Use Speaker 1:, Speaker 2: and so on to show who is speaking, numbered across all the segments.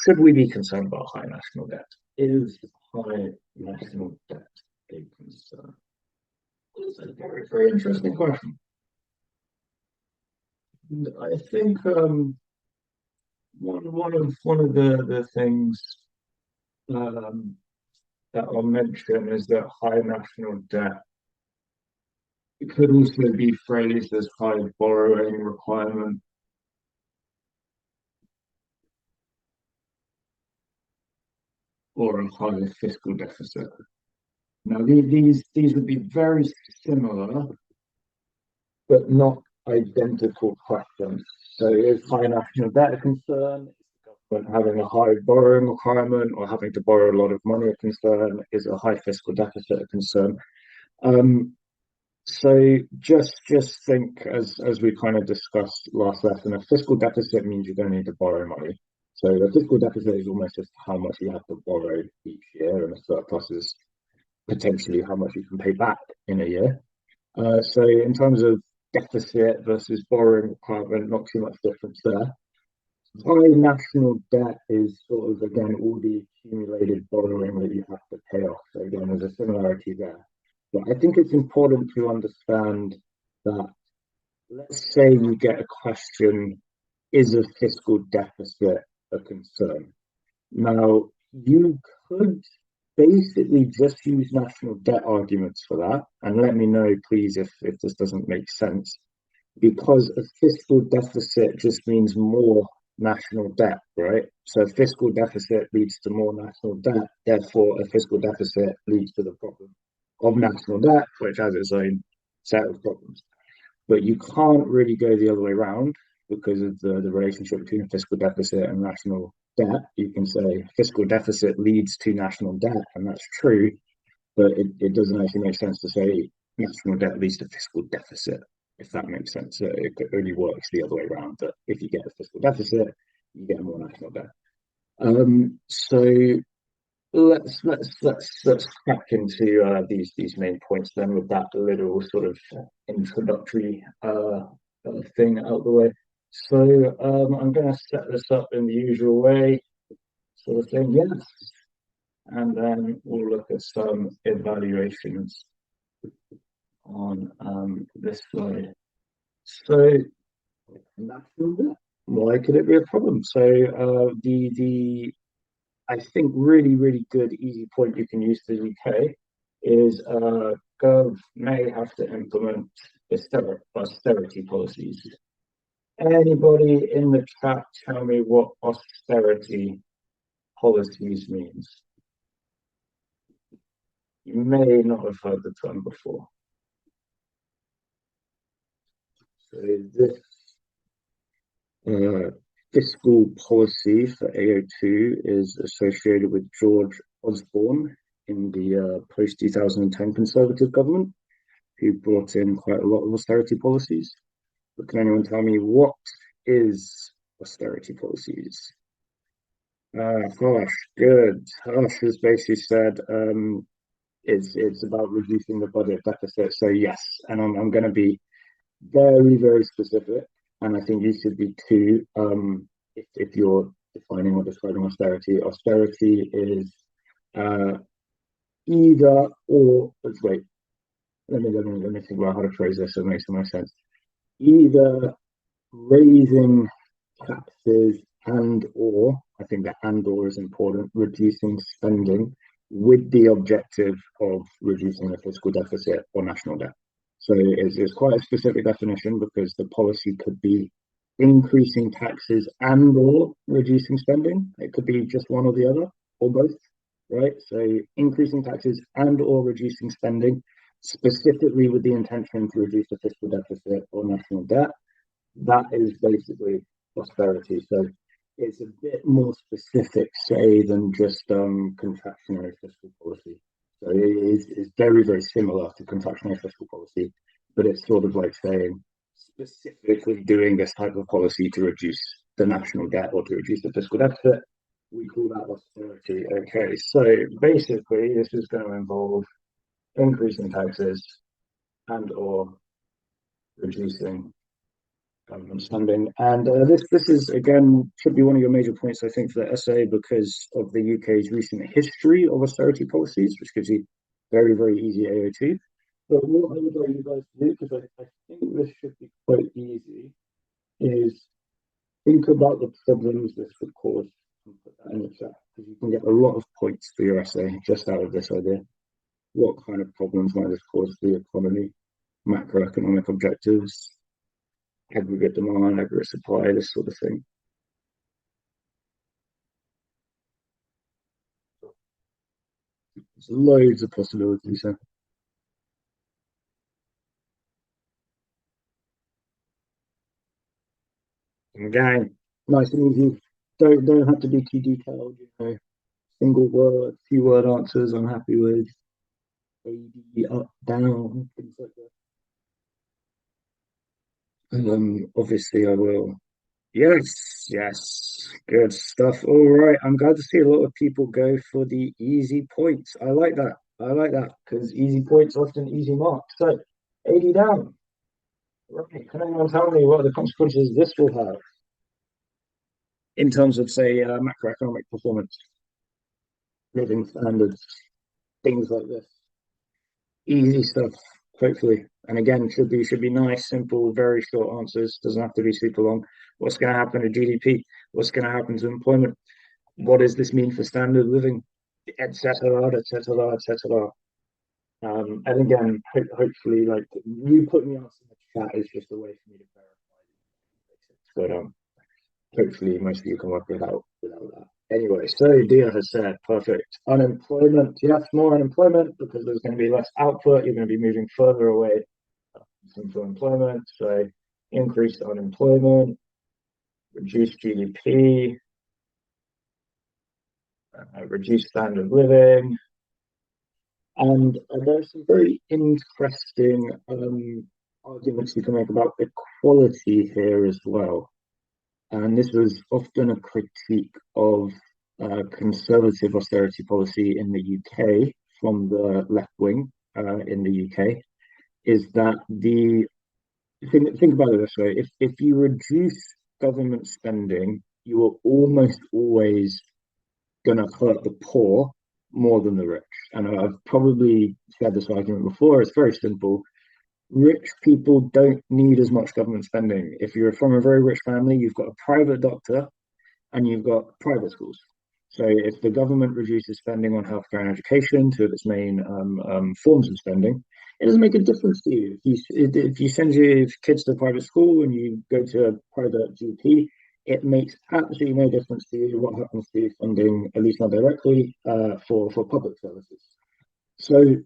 Speaker 1: should we be concerned about high national debt? Is high national debt a concern? It's a very, very interesting question. And I think one of the things um, that I'll mention is that high national debt could also be phrased as high borrowing requirement or a high fiscal deficit. Now, these would be very similar, but not identical questions. So, is high national debt a concern? Is the government having a high borrowing requirement or having to borrow a lot of money a concern? Is a high fiscal deficit a concern? Um, So just think as we kind of discussed last lesson, a fiscal deficit means you're going to need to borrow money. So the fiscal deficit is almost just how much you have to borrow each year, and a surplus is potentially how much you can pay back in a year. So in terms of deficit versus borrowing requirement, not too much difference there. High national debt is sort of again all the accumulated borrowing that you have to pay off. So again, there's a similarity there. But I think it's important to understand that, let's say you get a question, is a fiscal deficit a concern? Now, you could basically just use national debt arguments for that. And let me know, please, if this doesn't make sense, because a fiscal deficit just means more national debt, right? So a fiscal deficit leads to more national debt, therefore a fiscal deficit leads to the problem of national debt, which has its own set of problems. But you can't really go the other way around because of the relationship between a fiscal deficit and national debt. You can say fiscal deficit leads to national debt, and that's true, but it doesn't actually make sense to say national debt leads to fiscal deficit, if that makes sense. It only works the other way around, that if you get a fiscal deficit, you get more national debt. So let's crack into these main points then with that little sort of introductory thing out the way. So I'm going to set this up in the usual way, sort of thing, yes, and then we'll look at some evaluations on this slide. So national debt, why could it be a problem? So the I think really good easy point you can use for the UK is Gov may have to implement austerity policies. Anybody in the chat tell me what austerity policies means? You may not have heard the term before. So this fiscal policy for AO2 is associated with George Osborne in the post-2010 Conservative government, who brought in quite a lot of austerity policies. But can anyone tell me what is austerity policies? Harsh, good. Harsh has basically said it's about reducing the budget deficit. So yes, and I'm going to be very specific, and I think you should be too. If you're defining or describing austerity, austerity is either or. Let's wait. Let me think about how to phrase this so it makes the most sense. Either raising taxes and or, I think that and or is important, reducing spending with the objective of reducing the fiscal deficit or national debt. So it's quite a specific definition because the policy could be increasing taxes and or reducing spending. It could be just one or the other or both, right? So increasing taxes and or reducing spending, specifically with the intention to reduce the fiscal deficit or national debt. That is basically austerity. So it's a bit more specific, say, than just contractionary fiscal policy. So it's very similar to contractionary fiscal policy, but it's sort of like saying specifically doing this type of policy to reduce the national debt or to reduce the fiscal deficit. We call that austerity. Okay, so basically this is going to involve increasing taxes and or reducing government spending. And this is again should be one of your major points, I think, for the essay because of the UK's recent history of austerity policies, which gives you very easy AOT. But what I would like you guys to do, because I think this should be quite easy, is think about the problems this would cause and put that in the chat because you can get a lot of points for your essay just out of this idea. What kind of problems might this cause for the economy, macroeconomic objectives, aggregate demand, aggregate supply, this sort of thing. There's loads of possibilities here. Again, nice and easy. Don't have to be too detailed, you know. Single word, few word answers I'm happy with. AD, up, down, things like that. And obviously I will. Yes, good stuff. All right, I'm glad to see a lot of people go for the easy points. I like that. I like that because easy points often easy marks. So, 80 down. Right. Can anyone tell me what the consequences this will have in terms of, say, macroeconomic performance, living standards, things like this? Easy stuff, hopefully. And again, should be nice, simple, very short answers. Doesn't have to be super long. What's going to happen to GDP? What's going to happen to employment? What does this mean for standard living, etc., etc., etc. And again, hopefully, like you putting the answer in the chat is just a way for me to verify these basics. But hopefully, most of you can work without that. Anyway, so Dia has said, perfect. Unemployment, yes, more unemployment because there's going to be less output. You're going to be moving further away from full employment. So increased unemployment, reduced GDP, reduced standard of living. And there's some very interesting arguments you can make about equality here as well. And this was often a critique of conservative austerity policy in the UK from the left wing in the UK, is that think about it this way: if you reduce government spending, you are almost always going to hurt the poor more than the rich. And I've probably said this argument before. It's very simple. Rich people don't need as much government spending. If you're from a very rich family, you've got a private doctor and you've got private schools. So if the government reduces spending on healthcare and education, two of its main forms of spending, it doesn't make a difference to you. If you send your kids to a private school and you go to a private GP, it makes absolutely no difference to you what happens to funding, at least not directly, for public services. So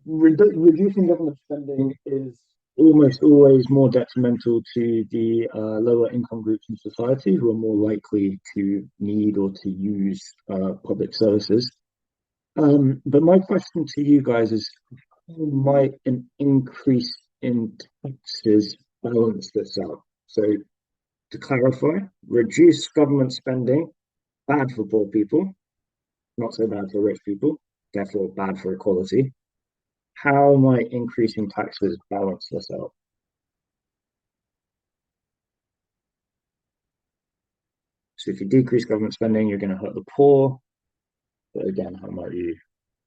Speaker 1: reducing government spending is almost always more detrimental to the lower income groups in society who are more likely to need or to use public services. But my question to you guys is, how might an increase in taxes balance this out? So to clarify, reduce government spending, bad for poor people, not so bad for rich people, therefore bad for equality. How might increasing taxes balance this out? So if you decrease government spending, you're going to hurt the poor. But again, how might you,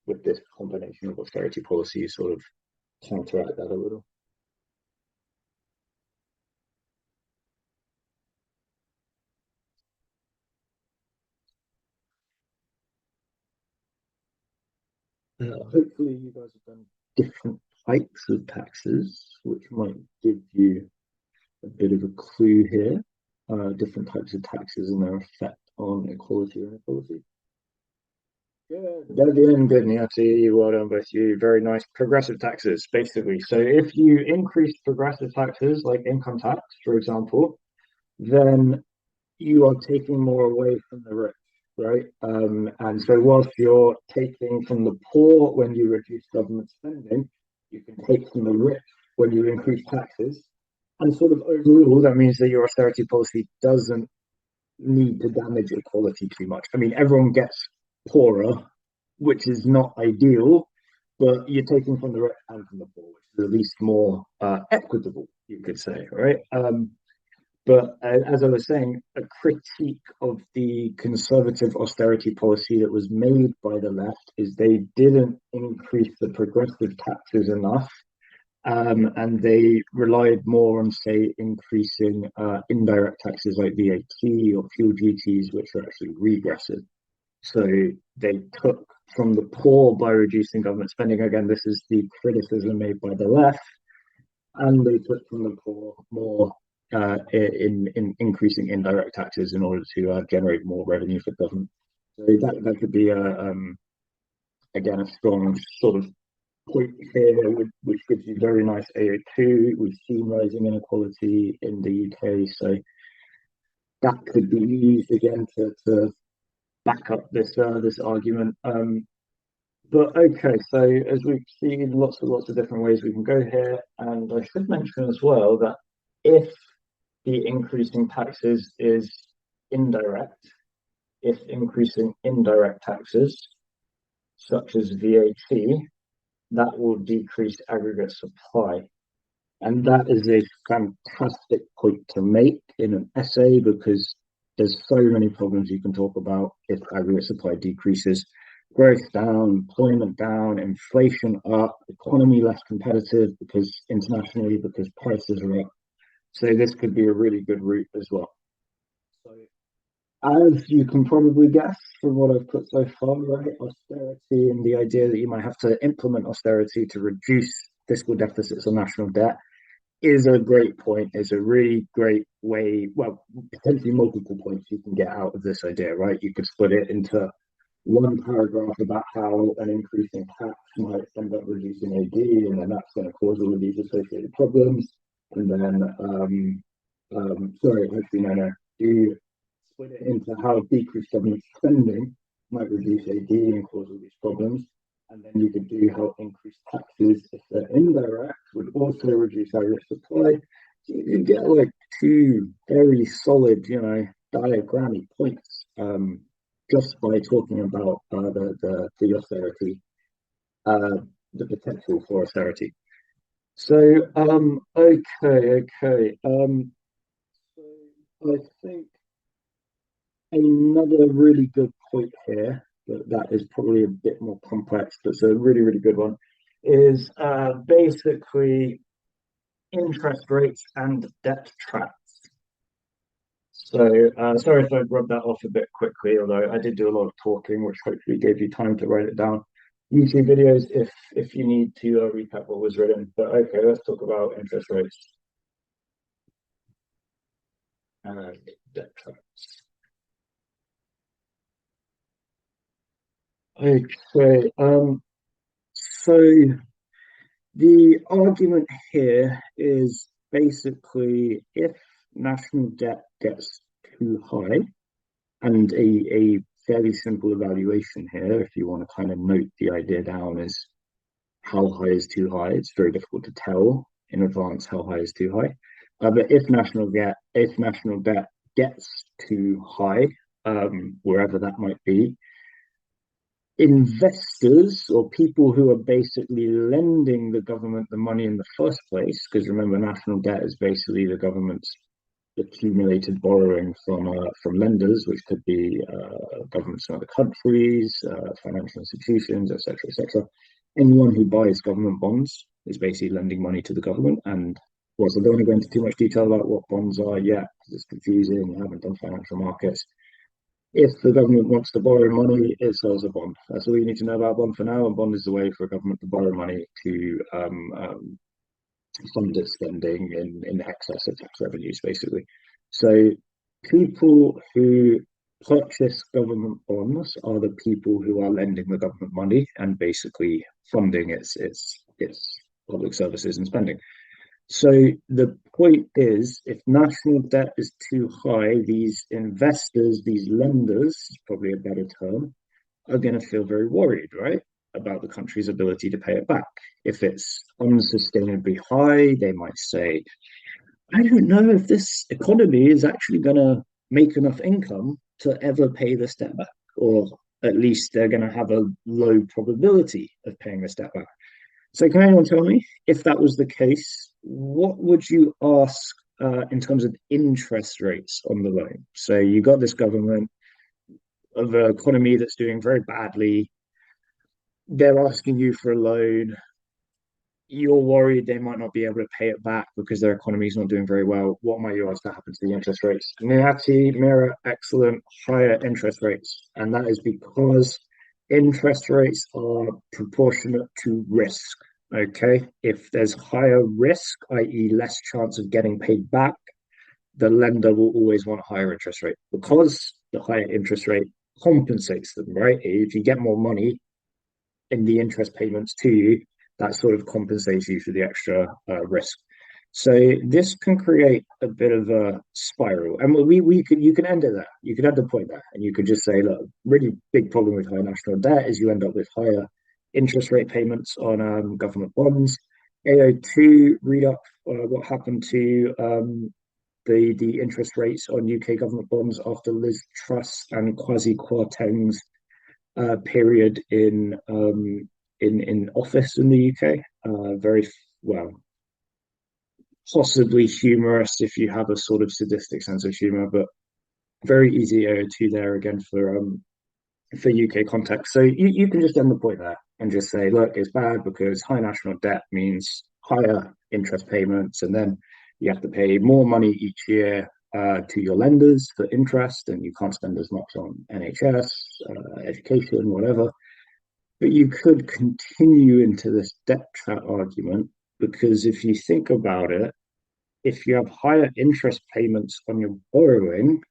Speaker 1: with this combination of austerity policies, sort of counteract that a little? Hopefully, you guys have done different types of taxes, which might give you a bit of a clue here. Different types of taxes and their effect on equality or inequality. Yeah, that'd be good, Niati. Well done, both you. Very nice. Progressive taxes, basically. So if you increase progressive taxes, like income tax, for example, then you are taking more away from the rich, right? And so whilst you're taking from the poor when you reduce government spending, you can take from the rich when you increase taxes. And sort of overall, that means that your austerity policy doesn't need to damage equality too much. I mean, everyone gets poorer, which is not ideal, but you're taking from the rich and from the poor, which is at least more equitable. you could say, right? But as I was saying, a critique of the conservative austerity policy that was made by the left is they didn't increase the progressive taxes enough, and they relied more on, say, increasing indirect taxes like VAT or fuel duties, which are actually regressive. So they took from the poor by reducing government spending. Again, this is the criticism made by the left, and they took from the poor more in increasing indirect taxes in order to generate more revenue for government. So that could be again a strong sort of point here, which gives you very nice AO2. We've seen rising inequality in the UK, so that could be used again to back up this argument. But okay, so as we've seen, lots of different ways we can go here, and I should mention as well that if the increasing taxes is indirect, if increasing indirect taxes, such as VAT, that will decrease aggregate supply. And that is a fantastic point to make in an essay because there's so many problems you can talk about if aggregate supply decreases. Growth down, employment down, inflation up, economy less competitive because internationally, because prices are up. So this could be a really good route as well. So as you can probably guess from what I've put so far, right, austerity and the idea that you might have to implement austerity to reduce fiscal deficits or national debt is a great point, is a really great way, well, potentially multiple points you can get out of this idea, right? You could split it into one paragraph about how an increase in tax might end up reducing AD, and then that's going to cause all of these associated problems. And then, sorry, actually, no, do split it into how decreased government spending might reduce AD and cause all these problems. And then you could do how increased taxes, if they're indirect, would also reduce aggregate supply. So you get like two very solid, diagrammy points just by talking about the austerity, uh, the potential for austerity. So, okay. So I think another really good point here, that is probably a bit more complex, but it's a really good one, is basically interest rates and debt traps. So, sorry if I rubbed that off a bit quickly, although I did do a lot of talking, which hopefully gave you time to write it down. YouTube videos if you need to recap what was written. But okay, let's talk about interest rates and debt traps. Okay, so the argument here is basically if national debt gets too high, and a fairly simple evaluation here, if you want to kind of note the idea down, is how high is too high. It's very difficult to tell in advance how high is too high. But if national debt gets too high, wherever that might be, investors or people who are basically lending the government the money in the first place, because remember, national debt is basically the government's accumulated borrowing from lenders, which could be governments in other countries, financial institutions, etc., etc. Anyone who buys government bonds is basically lending money to the government. And well, so I don't want to go into too much detail about what bonds are yet, because it's confusing. You haven't done financial markets. If the government wants to borrow money, it sells a bond. That's all you need to know about a bond for now. A bond is the way for a government to borrow money to fund its spending in excess of tax revenues, basically. So people who purchase government bonds are the people who are lending the government money and basically funding its public services and spending. So the point is, if national debt is too high, these investors, these lenders, is probably a better term, are going to feel very worried, right, about the country's ability to pay it back. If it's unsustainably high, they might say, I don't know if this economy is actually going to make enough income to ever pay this debt back, or at least they're going to have a low probability of paying this debt back. So can anyone tell me if that was the case, what would you ask in terms of interest rates on the loan? So you got this government of an economy that's doing very badly. They're asking you for a loan. You're worried they might not be able to pay it back because their economy is not doing very well. What might you ask to happen to the interest rates? Mirati, Mira, excellent, higher interest rates. And that is because interest rates are proportionate to risk. Okay. If there's higher risk, i.e., less chance of getting paid back, the lender will always want a higher interest rate because the higher interest rate compensates them, right? If you get more money, in the interest payments to you, that sort of compensates you for the extra risk. So this can create a bit of a spiral, and we could you can end it there. You could end the point there, and you could just say, look, really big problem with high national debt is you end up with higher interest rate payments on government bonds. AO2, read up what happened to the interest rates on UK government bonds after Liz Truss and Kwasi Kwarteng's period in office in the UK. Very well, possibly humorous if you have a sort of sadistic sense of humor, but very easy to there again for UK context. So you can just end the point there and just say, look, it's bad because high national debt means higher interest payments, and then you have to pay more money each year to your lenders for interest, and you can't spend as much on NHS, education, whatever. But you could continue into this debt trap argument because if you think about it, if you have higher interest payments on your borrowing,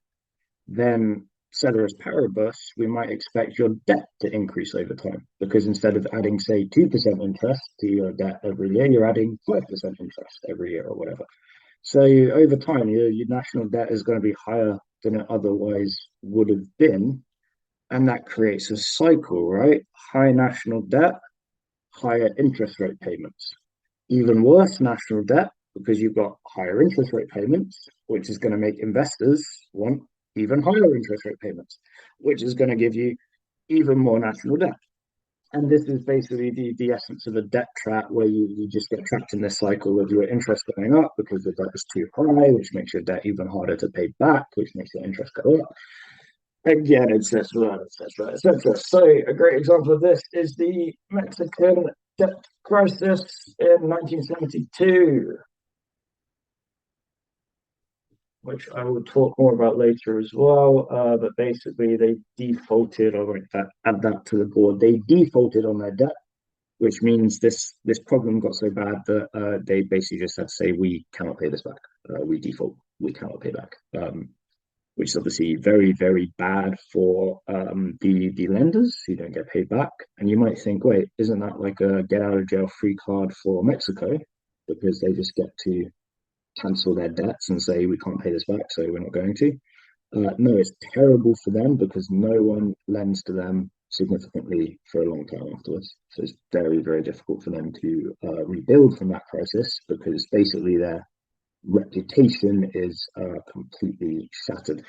Speaker 1: then ceteris paribus, we might expect your debt to increase over time. Because instead of adding, say, 2% interest to your debt every year, you're adding 5% interest every year or whatever. So over time, your national debt is going to be higher than it otherwise would have been. And that creates a cycle, right? High national debt, higher interest rate payments. Even worse, national debt, because you've got higher interest rate payments, which is going to make investors want even higher interest rate payments, which is going to give you even more national debt. And this is basically the essence of a debt trap where you just get trapped in this cycle of your interest going up because the debt is too high, which makes your debt even harder to pay back, which makes your interest go up again, etc., etc., etc. So, a great example of this is the Mexican debt crisis in 1972, which I will talk more about later as well. But basically, they defaulted. I won't add that to the board. They defaulted on their debt, which means this problem got so bad that they basically just had to say, we cannot pay this back. We default. We cannot pay back. Which is obviously very, very bad for the lenders who don't get paid back. And you might think, wait, isn't that like a get out of jail free card for Mexico? Because they just get to cancel their debts and say, we can't pay this back, so we're not going to. No, it's terrible for them because no one lends to them significantly for a long time afterwards. So it's very, very difficult for them to rebuild from that crisis because basically their reputation is completely shattered.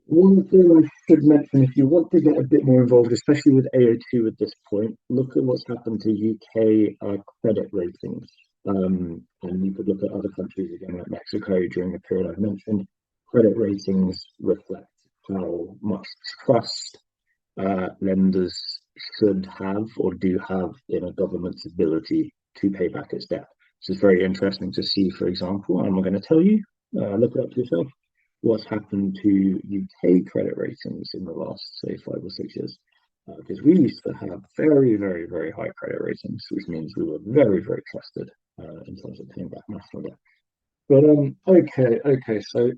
Speaker 1: One thing I should mention, if you want to get a bit more involved, especially with AO2 at this point, look at what's happened to UK credit ratings. And you could look at other countries again, like Mexico, during the period I've mentioned. Credit ratings reflect how much trust lenders should have or do have in a government's ability to pay back its debt. So it's very interesting to see, for example, and I'm going to tell you, look it up yourself, what's happened to UK credit ratings in the last, say, 5 or 6 years. Because we used to have very, very, very high credit ratings, which means we were very, very trusted in terms of paying back national debt. But okay, so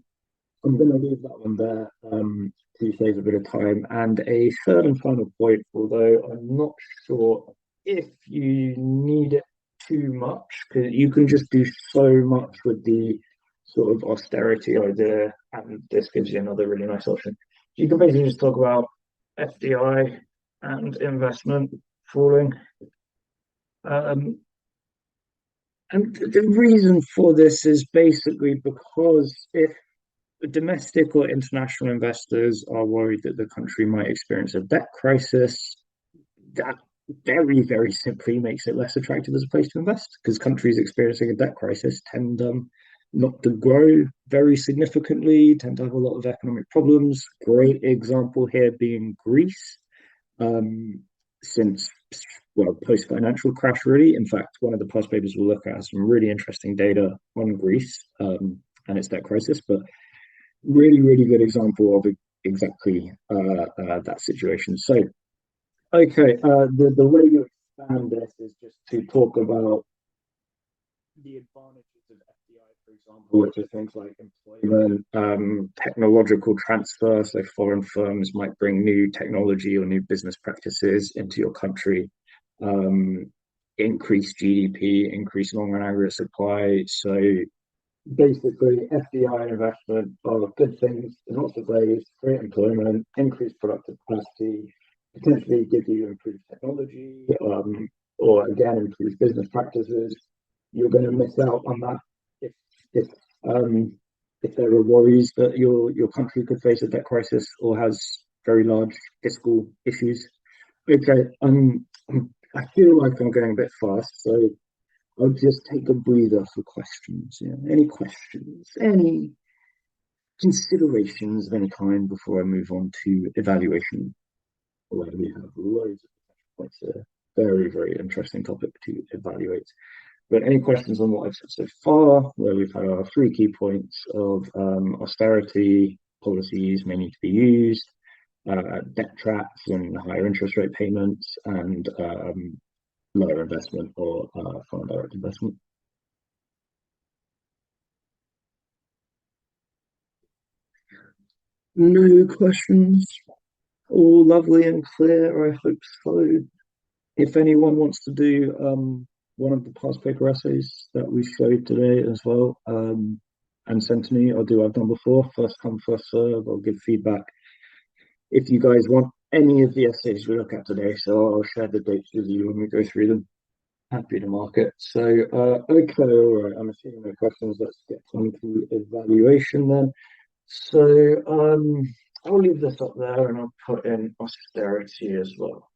Speaker 1: I'm going to leave that one there to save a bit of time. And a third and final point, although I'm not sure if you need it too much, because you can just do so much with the sort of austerity idea, and this gives you another really nice option. You can basically just talk about FDI and investment falling. And the reason for this is basically because if domestic or international investors are worried that the country might experience a debt crisis, that very, very simply makes it less attractive as a place to invest because countries experiencing a debt crisis tend not to grow very significantly, tend to have a lot of economic problems. Great example here being Greece. Um, since well, post financial crash, really. In fact, one of the past papers we'll look at has some really interesting data on Greece and its debt crisis, but really, really good example of exactly that situation. So, okay, the way you expand this is just to talk about the advantages of FDI, for example, which are things like employment, technological transfer. So foreign firms might bring new technology or new business practices into your country, um, increase GDP, increase long and aggregate supply. So basically, FDI investment are good things in lots of ways, create employment, increase productive capacity, potentially give you improved technology, or again, improve business practices. You're going to miss out on that if if um, if there are worries that your country could face a debt crisis or has very large fiscal issues. Okay, I feel like I'm going a bit fast, so I'll just take a breather for questions. Yeah. Any questions? Any considerations of any kind before I move on to evaluation, where we have loads of points there. Very, very interesting topic to evaluate. But any questions on what I've said so far, where we've had our three key points of austerity policies may need to be used, debt traps and higher interest rate payments, and lower investment or foreign direct investment. No questions. All lovely and clear. I hope so. If anyone wants to do one of the past paper essays that we showed today as well, and send to me, I'll do what I've done before. First come, first serve. I'll give feedback if you guys want any of the essays we look at today. So I'll share the dates with you when we go through them. Happy to mark it. So, okay, all right. I'm assuming no questions. Let's get on to evaluation then. So, I'll leave this up there and I'll put in austerity as well.